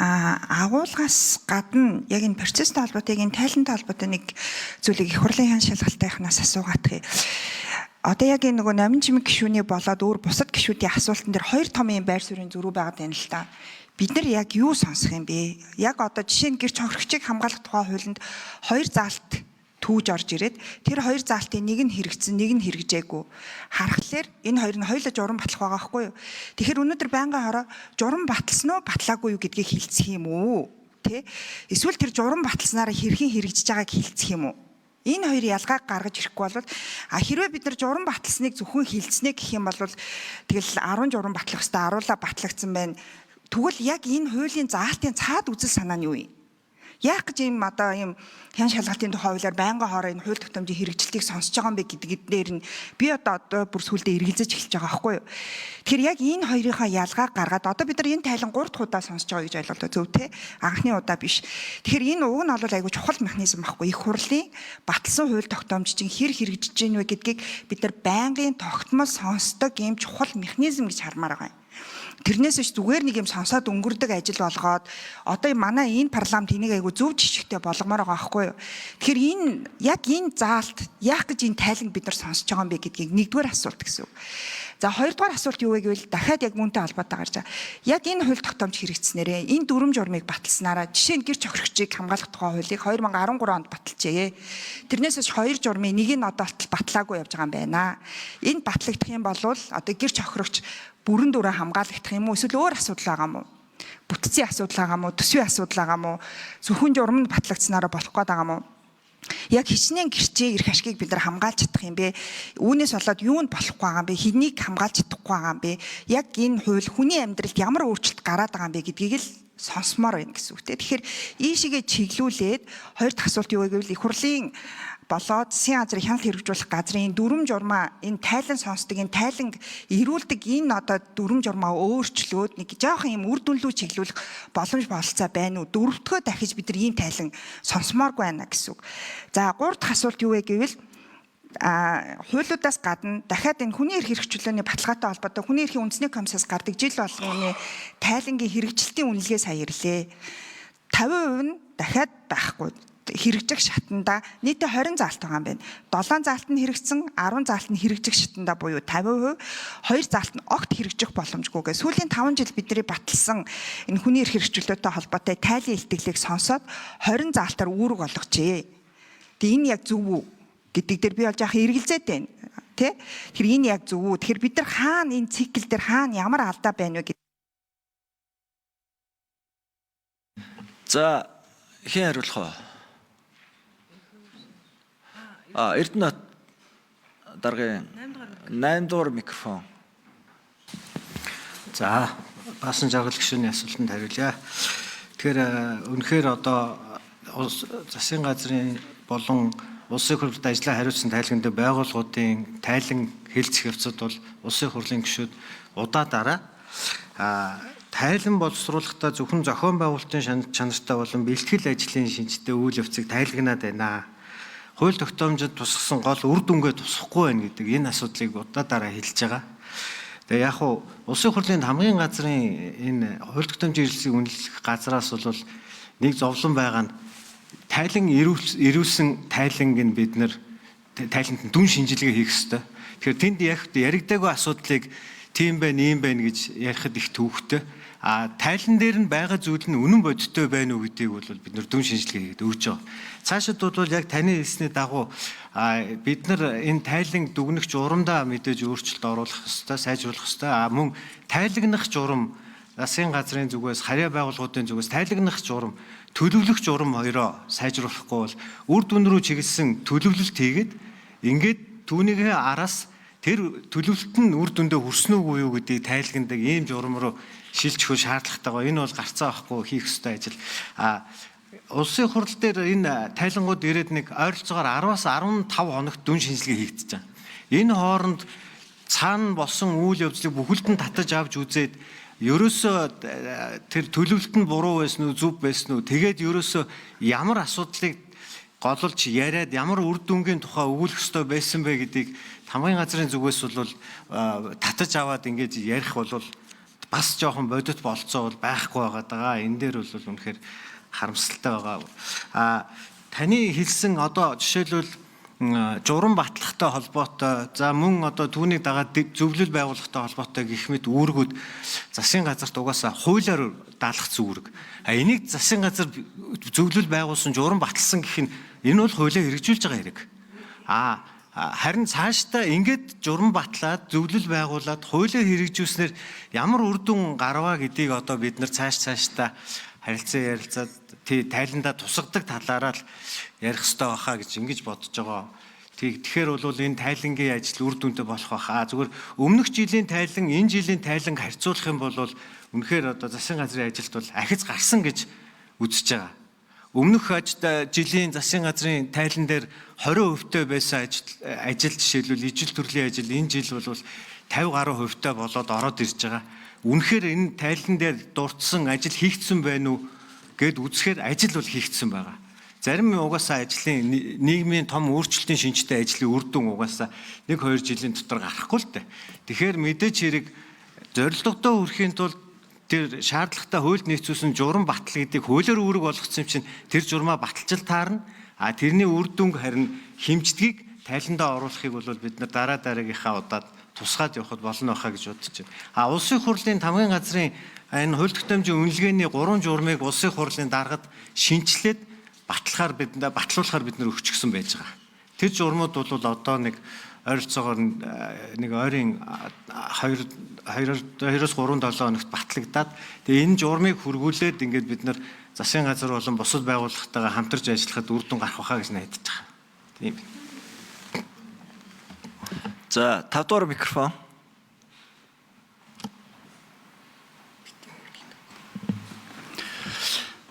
агуулгаас гадна яг энэ процесстэй холбоотой, энэ тайлантай холбоотой нэг зүйлийг их хурлын хаан шалгалтынхнаас асуугаадах. Одоо яг энэ нөгөө номин чимэг гишүүний болоод өөр бусад гишүүдийн асуултан дээр хоёр том юм байр суурийн зөрүү байгаад байна л да. Бид нар яг юу сонсох юм бэ? Яг одоо жишээ нь гэрч хохирогчийг хамгаалах тухай хуулинд хоёр заалт түүж орж ирээд тэр хоёр заалтын нэг нь хэрэгжсэн, нэг нь хэрэгжээгүй. Харахаар энэ хоёр нь хоёулаа журам батлах байгаа байхгүй юу? Тэгэхээр өнөөдөр байнгын хороо журам баталсан уу, батлаагүй юу гэдгийг хэлцэх юм уу? Тэ? Эсвэл тэр журам баталснараа хэрхэн хэрэгжиж байгааг хэлцэх юм уу? Энэ хоёр ялгааг гаргаж ирэхгүй бол хэрвээ бид нар журам баталсныг зөвхөн хэлцнэ гэх юм бол тэгэл 10 журам батлах хэвээр аруула батлагдсан байна. Тэгвэл яг энэ хуулийн заалтын цаад үзэл санаа нь юу юм? Яг гэж юм одоо юм хян шалгалтын тухай хуулиар байнгын хоороо энэ хууль тогтоомжийн хэрэгжилтийг сонсож байгаа юм бэ гэдгээд дээр нь би одоо бүр сүлдээ эргэлзэж эхэлж байгаа байхгүй юу. Тэгэхээр яг энэ хоёрынхаа ялгааг гаргаад одоо бид нар энэ тайлан 3 дахь удаа сонсож байгаа гэж ойлголоо зөв те анхны удаа биш. Тэгэхээр энэ уг нь бол айгүй чухал механизм байхгүй. Их хурлын баталсан хууль тогтоомж чинь хэр хэрэгжиж гин вэ гэдгийг бид нар байнгын тогтмол сонсдог юм чухал механизм гэж хармаар байгаа юм. Тэрнээс ч зүгээр нэг юм сонсоод өнгөрдөг ажил болгоод одоо манай энэ парламент энийг айгу зөв жишгтэй болгомоор байгаа байхгүй юу. Тэгэхээр энэ заалт яах гэж энэ тайланг бид нар сонсож байгаа юм бэ гэдгийг нэгдүгээр асуулт гэсэн үг. За хоёрдугаар асуулт юу вэ гэвэл дахиад яг үүнтэй холбоотой гарч байгаа. Яг энэ хууль тогтоомж хэрэгжснээрээ энэ дүрм журмыг баталснараа жишээ нь гэрч хохирогчийг хамгаалах тухай хуулийг 2013 онд баталжээ. Тэрнээс ч хоёр журмын нэг нь одоо батлаагүй явж байгаа юм байна. Энэ батлагдах юм бол одоо гэрч хохирогч бүрэн дүрээ хамгаалагдах юм уу эсвэл өөр асуудал байгаа юм уу? Бүтцийн асуудал байгаа юм уу? Төсвийн асуудал байгаа юм уу? Зөвхөн журам нь батлагдсанараа болох гээд байгаа юм уу? Яг хичнээн гэрчээ эрх ашгийг бид нар хамгаалж чадах юм бэ? Үүнээс болоод юунд болохгүй байгаа юм бэ? Хэнийг хамгаалж чадахгүй байгаа юм бэ? Яг энэ хууль хүний амьдралд ямар өөрчлөлт гараад байгаа юм бэ гэдгийг л сонсомоор байна гэсэн үг те. Тэгэхээр ийшээгээ чиглүүлээд хоёр дахь асуулт юу вэ гэвэл их хурлын болоод засгийн газрын хяналт хэрэгжүүлэх газрын дүрм журмаа энэ тайлан сонсдог энэ тайланг ирүүлдэг энэ одоо дүрм журмаа өөрчлөөд нэг жоохон юм үр дүнлүү чиглүүлэх боломж бололцоо байна уу? Дөрөвдөгөө дахиж бид нар ийм тайлан сонсомооргүй байна гэсэн үг. За 3 дахь асуулт юу вэ гэвэл хуулиудаас гадна дахиад энэ хүний эрх хэрэгжүүлэлтийн баталгаатай холбоотой хүний эрхийн үндэсний комиссаас гардаг жил болгоны тайлангийн хэрэгжилтийн үнэлгээ сая ирлээ. 50% нь дахиад байхгүй хэрэгжих шатанда нийтээ 20 заалт байгаа юм байна. 7 заалт нь хэрэгжсэн, 10 заалт нь хэрэгжих шатанда буюу 50%, 2 заалт нь огт хэрэгжих боломжгүйгээ. Сүүлийн 5 жил бидний баталсан энэ хүний эрх хэрэгжүүлэлттэй холбоотой тайлын илтгэлийг сонсоод 20 заалтаар үүрэг олгожээ. Тэгээ энэ яг зөв үү гэдэг дээр би болж яах эргэлзээд байна. Тэ? Тэгэхээр энэ яг зөв үү? Тэгэхээр бид нар хаана энэ цикл дээр хаана ямар алдаа байна вэ гэдэг. За хэн хариулах вэ? Эрдэнэт даргын 8 дугаар микрофон. За баасан жаргал гишүүний асуултанд хариулъя. Тэгэхээр үнэхээр одоо засгийн газрын болон улсын хурлд ажиллаа хариуцсан тайлганд байгууллагуудын тайлан хэлцэх явцад бол улсын хурлын гишүүд удаа тайлан боловсруулахдаа зөвхөн зохион байгуулалтын чанартай болон бэлтгэл ажлын шинжтэй үйл явцыг тайлагнаад байна. Хууль тогтоомжид тусгасан гол үр дүнгээ тусахгүй байна гэдэг энэ асуудлыг удаа хэлж байгаа. Тэгээ яг уу улсын хурлын хамгийн газрын энэ хууль тогтоомжийн хэрэгслийг үнэлэх газраас бол нэг зовлон байгаа нь тайлан ирүүлсэн тайланг нь бид нар тайланд дүн шинжилгээ хийх ёстой. Тэгэхээр тэнд яригдаагүй асуудлыг тийм байна, ийм байна гэж ярихад их төвөгтэй. Тайлан дээр нь байгаа зүйл нь үнэн бодиттой байна уу гэдгийг бол бид нар дүн шинжилгээ хийгээд өгч байгаа. Цаашид бол яг таны хэлсний дагуу бид нар энэ тайлан дүгнэх журамдаа мэдээж өөрчлөлт оруулах ёстой, сайжруулах ёстой. Мөн тайлагнах журам засгийн газрын зүгээс, харьяа байгууллагуудын зүгээс тайлагнах журам, төлөвлөх журам хоёроо сайжруулахгүй бол үр дүн рүү чиглэсэн төлөвлөлт хийгээд ингээд түүнийхээ араас тэр төлөвлөлт нь үр дүндээ хүрсэн үгүй юу гэдгийг тайлагнадаг ийм журам руу шилжих шаардлагатайгаа энэ бол гарцаа авахгүй хийх ёстой ажил. Улсын хурал дээр энэ тайлангууд ирээд нэг ойролцоогоор 10-аас 15 хоногт дүн шинжилгээ хийгдэж байгаа. Энэ хооронд цаана болсон үйл явдлыг бүхэлд нь татаж авч үзээд ерөөсөө тэр төлөвлөлт нь буруу байсан уу, зөв байсан уу, тэгээд ерөөсөө ямар асуудлыг гололж яриад ямар үр дүнгийн тухай өгүүлэх ёстой байсан бэ гэдгийг хамгийн газрын зүгээс бол татаж аваад ингэж ярих бол бас жоохон бодит болцоо бол байхгүй байгаа. Энэ дээр бол үнэхээр харамсалтай байгаа. Таны хэлсэн одоо жишээлбэл журам батлахтай холбоотой за мөн одоо түүнийг дагаад зөвлөл байгуулахтай холбоотой гэх мэт үүргүүд засгийн газарт угаасаа хуулиар даалгах үүрэг. Энийг засгийн газар зөвлөл байгуулсан журам баталсан гэх нь энэ бол хуулиар хэрэгжүүлж байгаа хэрэг. Харин цаашдаа ингээд журам батлаад зөвлөл байгуулад хуулиар хэрэгжүүлснээр ямар үр дүн гарваа гэдгийг одоо бид нар цаашдаа харилцаад тайландаа тусгадаг талаараа л ярих хэрэгтэй байхаа гэж ингэж бодож байгаа. Тэгэхээр бол энэ тайлангийн ажил үр дүнтэй болох байхаа. Зүгээр өмнөх жилийн тайлан, энэ жилийн тайлан харьцуулах юм бол үнэхээр одоо засгийн газрын ажилд бол ахиц гарсан гэж үзэж байгаа. Өмнөх жилийн засгийн газрын тайлан дээр 20% байсан ажил жишээлбэл ижил төрлийн ажил энэ жил бол 50 гаруй хувьтай болоод ороод ирж байгаа. Үнэхээр энэ тайлан дээр дурдсан ажил хийгдсэн байна уу гэд үзэхээр ажил бол хийгдсэн байгаа. Зарим угаасаа ажлын нийгмийн том өөрчлөлтийн шинжтэй ажлын үр дүн угаасаа 1-2 жилийн дотор гарахгүй л дээ. Тэгэхээр мэдээж хэрэг зорилгодоо хүрэхийн тулд тэр шаардлагатай хуульд нийцүүлсэн журам батал гэдгийг хуулиар үүрэг болгосон юм чинь тэр журмаа баталчил таарна. Тэрний үр дүн харин хэмждгийг тайландаа оруулахыг бол бид нар дараагийнхаа удаад тусгаад явахд болно байхаа гэж бодож байна. Улсын хурлын тамгын газрын энэ хууль тогтоомжийн үнэлгээний 3 журмыг улсын хурлын даргад шинчлээд батлуулахаар бид нар өгчихсөн байж байгаа. Тэр журмууд бол одоо нэг ойролцоогоор нэг ойрын 2-3 хоногт батлагдаад тэгээ энэ журмыг хөргүүлээд ингээд бид нар засгийн газар болон бусад байгууллагатайгаа хамтарч ажиллахад үр дүн гарах байхаа гэж найдаж байгаа. Тийм. За 5 дугаар микрофон.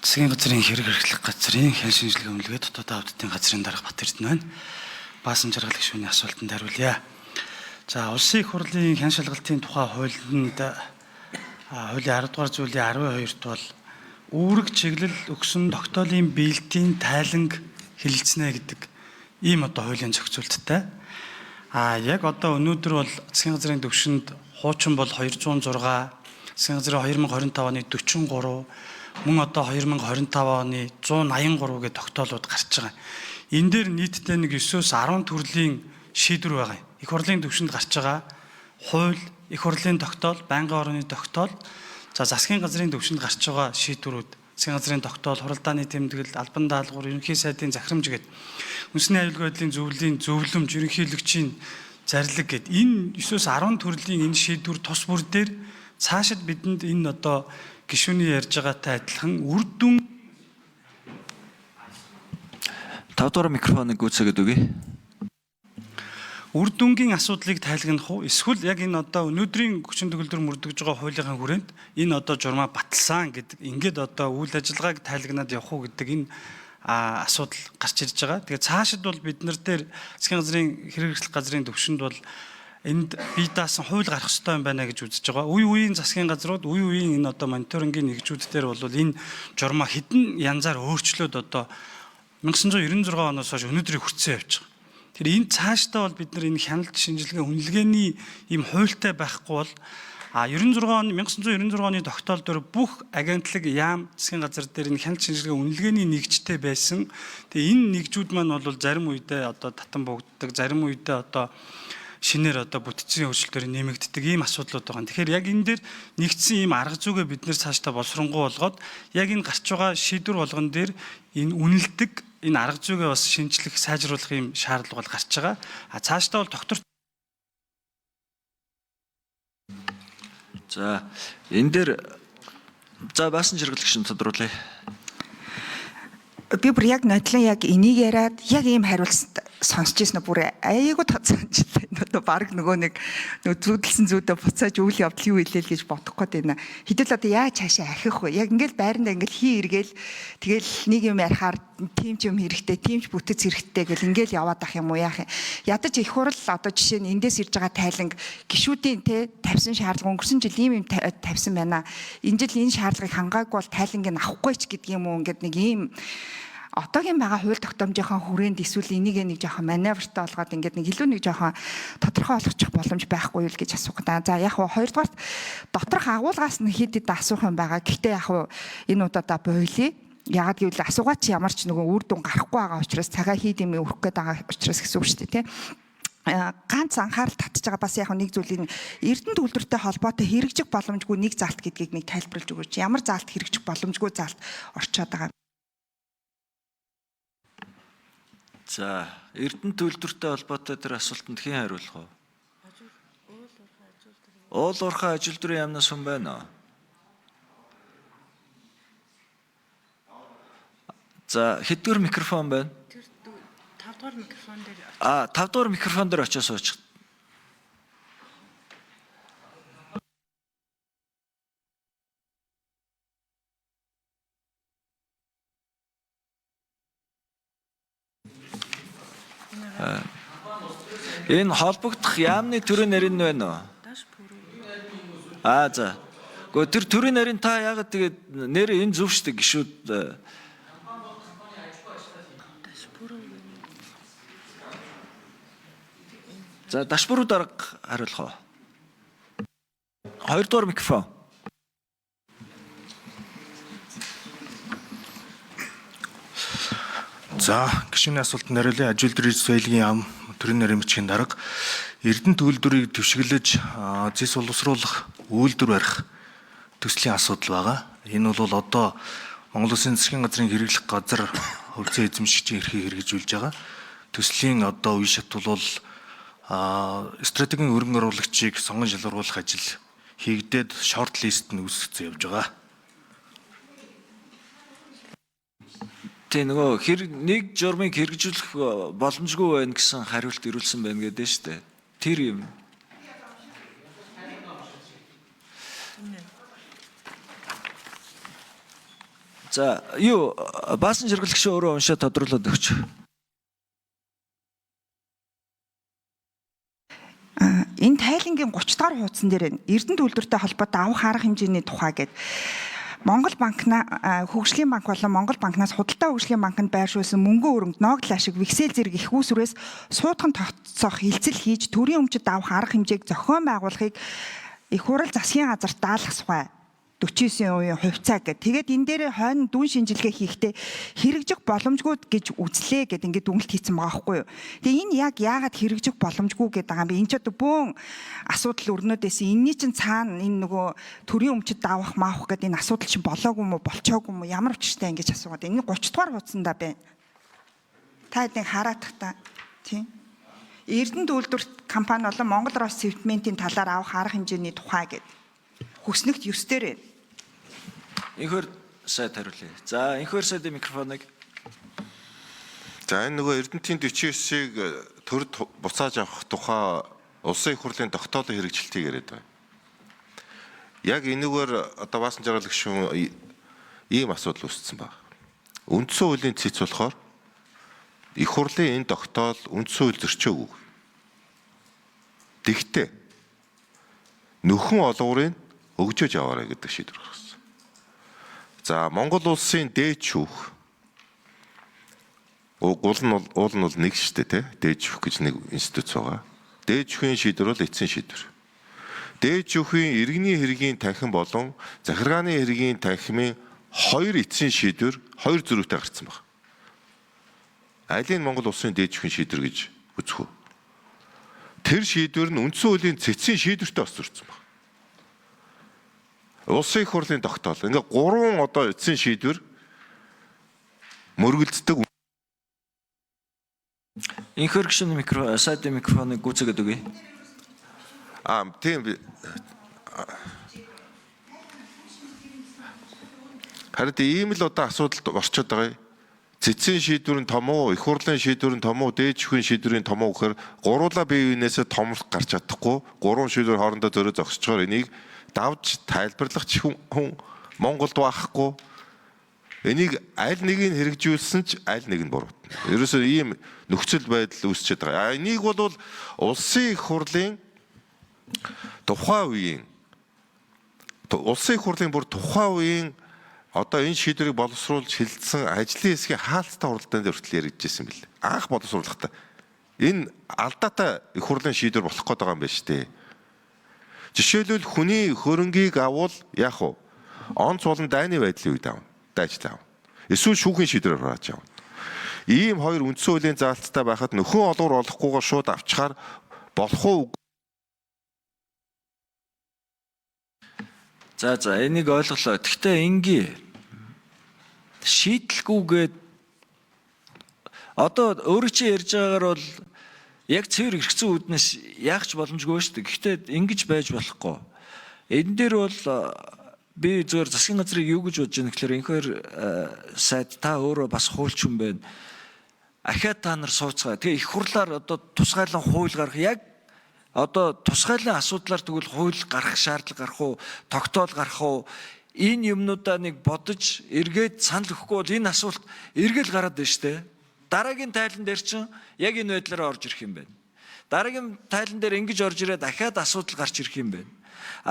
Засгийн газрын хэрэг эрхлэх газрын хэн шинжилгээ үнэлгээ дотоод аудитын газрын дарга Бат Эрдэнэ байна. Баасан жаргалах гишүүний асуултанд хариулъя. За улсын их хурлын хэн шалгалтын тухай хуулинд хуулийн 10 дугаар зүйлийн 12-т бол үүрэг чиглэл өгсөн тогтоолын биелтийн тайланг хэлэлцэнэ гэдэг ийм одоо хуулийн зохицуулттай. Яг одоо өнөөдөр бол засгийн газрын төвшөнд хуучин бол 206, засгийн газрын 2025 оны 43, мөн одоо 2025 оны 183 гэх тогтоолууд гарч байгаа. Энэ дээр нийтдээ нэг 9-10 төрлийн шийдвэр байгаа. Их хурлын төвшөнд гарч байгаа хууль, их хурлын тогтоол, байнгын орны тогтоол, за засгийн газрын төвшөнд гарч байгаа шийдвэрүүд, засгийн газрын тогтоол, хуралдааны тэмдэглэл, албан даалгавар, ерөнхий сайдын захирамж гэдэг үндэсний аюулгүй байдлын зөвлөмж, ерөнхийлөгчийн зарлиг гэдэг энэ 9-10 төрлийн энэ шийдвэр тус бүр дээр цаашид бидэнд энэ одоо гишүүний ярьж байгаатай адилхан үр дүн 5 дугаар микрофоныг гүйцээгээд өгье. Үр дүнгийн асуудлыг тайлгнах уу? Эсвэл яг энэ одоо өнөөдрийн хүчин төгөлдөр мөрдөж байгаа хуулийнхаа хүрээнд энэ одоо журмаа баталсан гэдэг ингээд одоо үйл ажиллагааг тайлгнаад явах уу гэдэг энэ асуудал гарч ирж байгаа. Тэгээ цаашид бол бид нар дээр засгийн газрын хэрэг эрхлэх газрын төвшөнд бол энд бие даасан хууль гарах ёстой юм байна гэж үзэж байгаа. Үе үеийн засгийн газрууд, үе үеийн энэ одоо мониторингийн нэгжүүд дээр бол энэ журмаа хэдэн янзаар өөрчлөөд одоо 1996 оноос хойш өнөөдрийг хүртсэн явж байгаа. Тэр энэ цаашдаа бол бид нар энэ хяналт шинжилгээ үнэлгээний ийм хуультай байхгүй бол 1996 оны тогтоол дээр бүх агентлаг яам засгийн газар дээр энэ хяналт шинжилгээ үнэлгээний нэгжтэй байсан. Тэгээ энэ нэгжүүд маань бол зарим үедээ одоо татан богддог, зарим үедээ одоо шинээр одоо бүтцийн өөрчлөлтөөр нэмэгддэг ийм асуудлууд байгаа. Тэгэхээр яг энэ дээр нэгдсэн ийм арга зүгээ бид нэр цаашдаа боловсронгуй болгоод яг энэ гарч байгаа шийдвэр болгон дээр энэ үнэлдэг энэ арга зүгээ бас шинжлэх, сайжруулах ийм шаардлага бол гарч байгаа. Цаашдаа бол докторт За энэ дээр баасан жаргалагчид тодруулъя. Би бүр яг нодлон яг энийг яриад яг ийм хариулт сонсч ирсэн бүр айгуу тооцоолж байна. Одоо баг нөгөө зүудэлсэн зүйдэ буцааж үйл явдал юу илээл гэж бодох гээд байна. Хэдүүл одоо яаж цаашаа архих вэ? Яг ингээл байрандаа ингээл хий эргээл тэгэл нэг юм ярихаар тимч юм хэрэгтэй, тимч бүтэц хэрэгтэй гэл ингээл яваад ах юм уу яах юм. Ядаж их хурл одоо жишээ нь эндээс ирж байгаа тайланг гишүүдийн тавьсан шаардлага өнгөрсөн жил ийм тавьсан байна. Энэ жил энэ шаардлагыг хангаагүй бол тайлангийг авахгүй ч гэдэг юм уу ингээд нэг ийм одоогийн байгаа хууль тогтоомжийнхаа хүрээнд эсвэл энийг нэг жоохон маневртай болгоод ингээд нэг илүү нэг жоохон тодорхой болгочих боломж байхгүй юу гэж асуух та. За яг хөө хоёрдугаар доторх агуулгаас нь хэд хэд асуух юм байгаа. Гэхдээ яг хөө энэ удаа бойлъё. Яагаад гэвэл асуугаа чи ямар ч нөгөө үр дүн гарахгүй байгаа учраас цагаа хийд юм өрөх гээд байгаа учраас гэсэн үг шүү дээ, тий. Ганц анхаарал татж байгаа бас яг нэг зүйлийг Эрдэнэт үйлдвэртэй холбоотой хэрэгжих боломжгүй нэг заалт гэдгийг нэг тайлбарлаж өгөөч. Ямар заалт хэрэгжих боломжгүй заалт орчоод байгаа. За, Эрдэнэт үйлдвэртэй холбоотой тэр асуултанд хэн хариулах вэ? Уул уурхай ажил дүрийн яамнаас хүн байна уу? За, хэдгээр микрофон байна? 5 дугаар микрофон дээр 5 дугаар микрофон дээр очиж суучих. Энэ холбогдох яамны төрийн нарийн нь байна уу? даш бүрүү. За. Гэхдээ тэр төрийн нарийн та яагаад тэгээд нэр энэ зөв штэ гişүүд Даш бүрүү. За дашборуу дарга хариулах уу? 2 дугаар микрофон. За, гишүүний асуултанд хариулъя. Ажил дүрийн соёлын яам төрийн нарийн бичгийн дарга Эрдэнэт үйлдвэрийг дэвшиглэж зэс боловсруулах үйлдвэр барих төслийн асуудал байгаа. Энэ бол одоо Монгол Улсын засгийн газрын хэрэглэх газар хөрцөө эзэмшигчийн эрхийг хэрэгжүүлж байгаа. Төслийн одоо үе шат бол стратегийн өргөн оруулагчийг сонгон шалгаруулах ажил хийгдээд шорт лист нь үүсгэж явж байгаа. Тэ нөгөө нэг журмыг хэрэгжүүлэх боломжгүй байна гэсэн хариулт ирүүлсэн байна гэдэг нь шүү дээ. Тэр юм. За, юу баасан жиргэлэгч өөрөө уншаад тодруулаад өгч. Энэ тайлангийн 30 дугаар хуудсан дээр Эрдэнэт үйлдвэртэй холбоотой авах арга хэмжээний тухай гэдэг Монгол банкна хөгжлийн банк болон Монгол банкнаас худалдаа хөгжлийн банкнд байршуулсан мөнгөн өрөмд ногдол ашиг вексел зэрэг их үүсвэрээс суудхан тогтцох хилцэл хийж төрийн өмчөд авах арга хэмжээг зохион байгуулахыг их хурал засгийн газарт даалгах сухай 49% хувьцаа гэдэг. Тэгээд энэ дээр хойно дүн шинжилгээ хийхдээ хэрэгжих боломжгүй гэж үзлээ гэдэг ингээд дүгнэлт хийсэн байгаа байхгүй юу. Тэгээ энэ яагаад хэрэгжих боломжгүй гэдэг байгаа юм бэ? Энд ч одоо бөөн асуудал өрнөдөөс энэний чинь цаана энэ нөгөө төрийн өмчөд давах маавах гэдэг энэ асуудал чинь болоогүй мó болчоогүй мó ямар учиртай ингэж асуугаад. Энэ 30 дугаар хуудсандаа байна. Та хэдийн хараадах та тийм. Эрдэнэт үйлдвэрт компани болон Монгол Рос цементийн талаар авах арга хэмжээний тухай гэдэг. Хүснэгт 9 дээр байна. Инхээр сайд хариулъя. За, инхээр сайдын микрофоныг. За, энэ нөгөө Эрдэнэтийн 49-ийг төрд буцааж авах тухай улсын их хурлын тогтоолын хэрэгжилтийг яриад байна. Яг энэгээр одоо баасан жаргалах шүүн ийм асуудал үүссэн байна. Үндсэн хуулийн цэц болохоор их хурлын энэ тогтоол үндсэн хууль зөрчөөгүй. Тэгтээ нөхөн олгуурыг өгжөөж аваарай гэдэг шийдвэр гаргасан. За, Монгол улсын дээд шүүх уул нь бол нэг шүү дээ, тий? Дээд шүүх гэж нэг институт байгаа. Дээд шүүхийн шийдвэр бол эцсийн шийдвэр. Дээд шүүхийн иргэний хэргийн танхим болон захиргааны хэргийн танхимын хоёр эцсийн шийдвэр хоёр зөрүүтэй гарсан байна. Алийг Монгол улсын дээд шүүхийн шийдвэр гэж үзэх үү? Тэр шийдвэр нь үндсэн хуулийн цэцгийн шийдвэртэй бас зөрчсөн байна. Улсын их хурлын тогтоол. Ингээ 3 одоо эцсийн шийдвэр мөргөлддөг. Инхээр гişүний микрофон, сайдын микрофоныг гүйцээгээд өгье. Тийм. Харин ийм л одоо асуудалд орчод байгаа. Цэцгийн шийдвэр нь том уу, их хурлын шийдвэр нь том уу, дээд шүүхийн шийдвэрийн том уу гэхээр гуруула бие биенээсээ томрох гарч чадахгүй. 3 шийдвэр хоорондоо зөрөө зогсчоор энийг давж тайлбарлах хүн Монголд байхгүй. Энийг аль нэгийг хэрэгжүүлсэн ч аль нэг нь буруу. Ерөөсөө ийм нөхцөл байдал үүсчихэд байгаа. Энийг бол улсын их хурлын тухайн үеийн бүр тухайн үеийн одоо энэ шийдвэрийг боловсруулж хилцсэн ажлын хэсгийн хаалттай хуралдаан дээр хүртэл яригдчихсэн бэл. Анх боловсруулахдаа энэ алдаатай их хурлын шийдвэр болох гээд байгаа юм байна шүү дээ. Жишээлбэл хүний хөрөнгийг авал яах вэ? Онц болон дайны байдлын үед аав. Дайж таав. Эсвэл шүүхийн шийдвэрээр гаргаж авна. Ийм хоёр үндсэн хуулийн заалттай байхад нөхөн олуур олохгүйгээр шууд авчихаар болох уу? За энийг ойлголоо. Гэхдээ ингээ шийдэлгүйгээд одоо өөрөө чи ярьж байгаагаар бол яг цэвэр хэрэгцээ үүднээс яах ч боломжгүй шүү дээ. Гэхдээ ингэж байж болохгүй. Энэ дээр бол би зөвхөн засгийн газрыг юу гэж бодож байна гэхээр энэ хоёр сайд та өөрөө бас хуульч хүн байна. Ахиад та нар сууцгаа. Тэгээ их хурлаар одоо тусгайлан хууль гарах яг одоо тусгайлан асуудлаар тэгвэл хууль гарах шаардлага гарах уу, тогтоол гарах уу? Энэ юмнуудаа нэг бодож эргээд санал өгөхгүй бол энэ асуулт эргэл гараад байна шүү дээ. Дараагийн тайлан дээр чинь яг энэ байдлаараа орж ирэх юм байна. Дараагийн тайлан дээр ингэж орж ирээд дахиад асуудал гарч ирэх юм байна.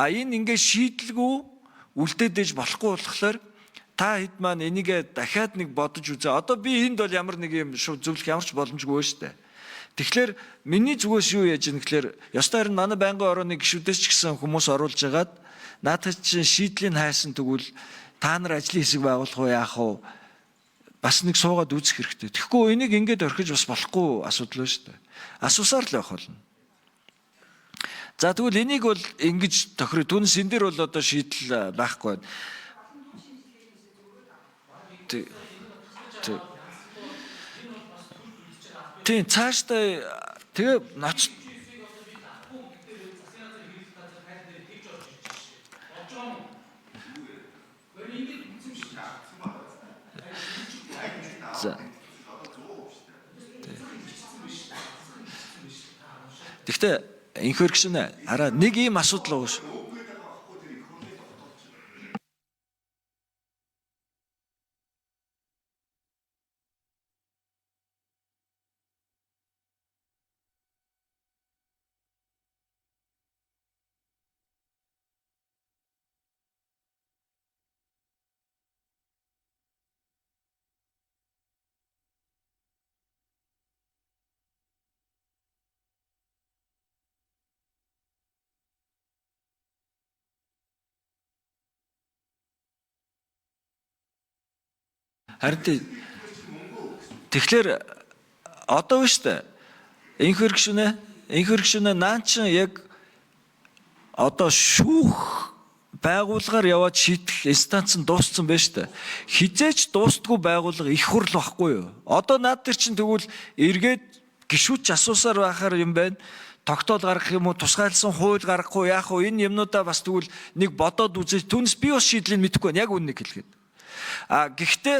Энэ ингээд шийдэлгүй үлдээдэж болохгүй болохоор та хэд маань энийгээ дахиад нэг бодож үзээ. Одоо би энд бол ямар нэг юм зөвлөх ямар ч боломжгүй шүү дээ. Тэгэхээр миний зүгээс юу яаж ийм гэхээр ёстой харин манай байнгын орооны гишүүдээс ч гэсэн хүмүүс оруулж агаад наадад чинь шийдлийн хайсан тэгвэл та нар ажлын хэсэг байгуулах уу яах вэ? Бас нэг суугаад үзэх хэрэгтэй. Тэгэхгүй энийг ингээд орхиж бас болохгүй асуудал байна шүү дээ. Асуусаар л байх болно. За тэгвэл энийг бол ингэж тохироо түнс энэ дээр бол одоо шийдэл байхгүй. Тийм цаашдаа тэгээ ноц За. Гэхдээ инхэр гişнэ хараа нэг ийм асуудал байгаа шүү. Харин тэгэхээр одоо биш үү? Инхэр гişнэ наан чин яг одоо шүүх байгууллагаар яваад шийдэх инстанц нь дууссан байна шүү дээ. Хизээч дуустдаггүй байгууллага их хурл байхгүй юу? Одоо наад дээр чинь тэгвэл эргээд гişүүч асуусаар байхаар юм байна. Тогтоол гаргах юм уу, тусгайлсан хууль гаргахгүй яах вэ? Энэ юмнуудаа бас тэгвэл нэг бодоод үзэж түнс би бас шийдлийг мэдэхгүй байна. Яг үннийг хэлгээд. Гэхдээ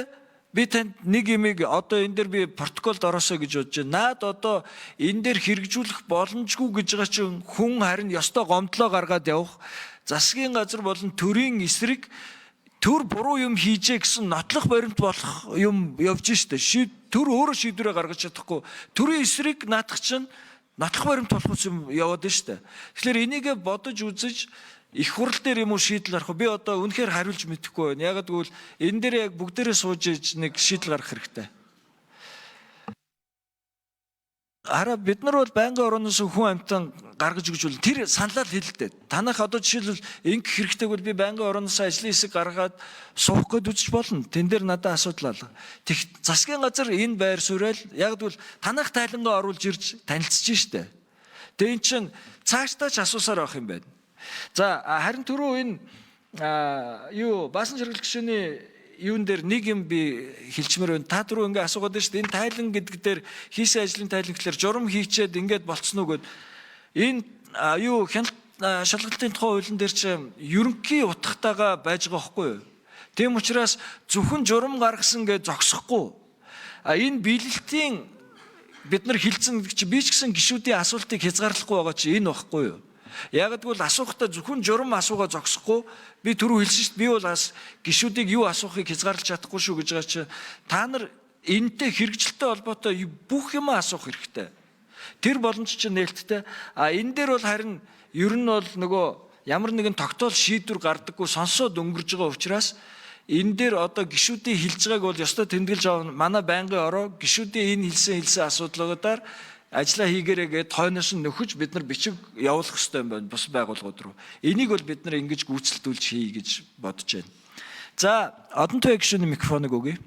би танд нэг юмыг одоо энэ дээр би протоколд ороосоо гэж бодож байна. Наад одоо энэ дээр хэрэгжүүлэх боломжгүй гэж байгаа чинь хүн харин ёстой гомдлоо гаргаад явах. Засгийн газар болон төрийн эсрэг төр буруу юм хийжээ гэсэн нотлох баримт болох юм явж штэ. Төр өөрөө шийдвэрээ гаргаж чадахгүй. Төрийн эсрэг наадах чинь нотлох баримт болох юм яваад штэ. Тэгэхээр энийгээ бодож үзэж их хурл дээр юм уу шийдэл гарах. Би одоо үнэхээр хариулж мэдэхгүй байна. Яг гэвэл энэ дээр яг бүгдээрээ сууж иж нэг шийдэл гаргах хэрэгтэй. Хараа бид нар бол байнгын орооноос хүн амтан гаргаж өгч бол тэр саналаа хэлдэг. Танах одоо жишээлбэл ингэх хэрэгтэй бол би байнгын орооноос ажлын хэсэг гаргаад суух гээд үзэж болно. Тэн дээр надад асуудал алга. Засгийн газар энэ байр суурьал яг гэвэл танах тайлангаа оруулж ирж танилцж штэ. Тэгээ эн чин цаашдаа ч асуусаар авах юм байна. За харин түрүү энэ баасан жаргал гишүүний юун дээр нэг юм би хэлчмээр байна. Та түрүү ингээ асуугаад байна шүү дээ. Энэ тайлан гэдэг дээр хийсэн ажлын тайлан гэхэлэр журам хийчээд ингээд болцсон уу гэд энэ хяналт шалгалтын тухай хуулийн дээр чи ерөнхий утгатайгаа байж байгаа байхгүй юу? Тийм учраас зөвхөн журам гаргасан гэж зогсохгүй. Энэ биелэлтийн бид нар хилцэн чи би ч гэсэн гишүүдийн асуултыг хязгаарлахгүй байгаа чи энэ байхгүй юу? Яг гэвэл асуухтаа зөвхөн журам асуугаа зогсохгүй би түрүү хэлсэн шүү дээ. Би бол бас гишүүдийг юу асуухыг хязгаарлаж чадахгүй шүү гэж байгаа чи та нар энэтэй хэрэгжилттэй холбоотой бүх юм асуух хэрэгтэй. Тэр боломж чинь нээлттэй. Энэ дээр бол харин ер нь бол нөгөө ямар нэгэн тогтоол шийдвэр гардаггүй сонсоод өнгөрж байгаа учраас энэ дээр одоо гишүүдийн хэлж байгааг бол ёстой тэмдэглэж авах манай байнгын ороо гишүүдийн энэ хэлсэн асуудлуудаар ажиллаа хийгээрэй гэд хойноос нь нөхөж бид нар бичиг явуулах хэрэгтэй юм байна бус байгууллагууд руу. Энийг бол бид нар ингэж гүйцэлдүүлж хий гэж бодож байна. За, одон туяа гишүүний микрофоныг өгье.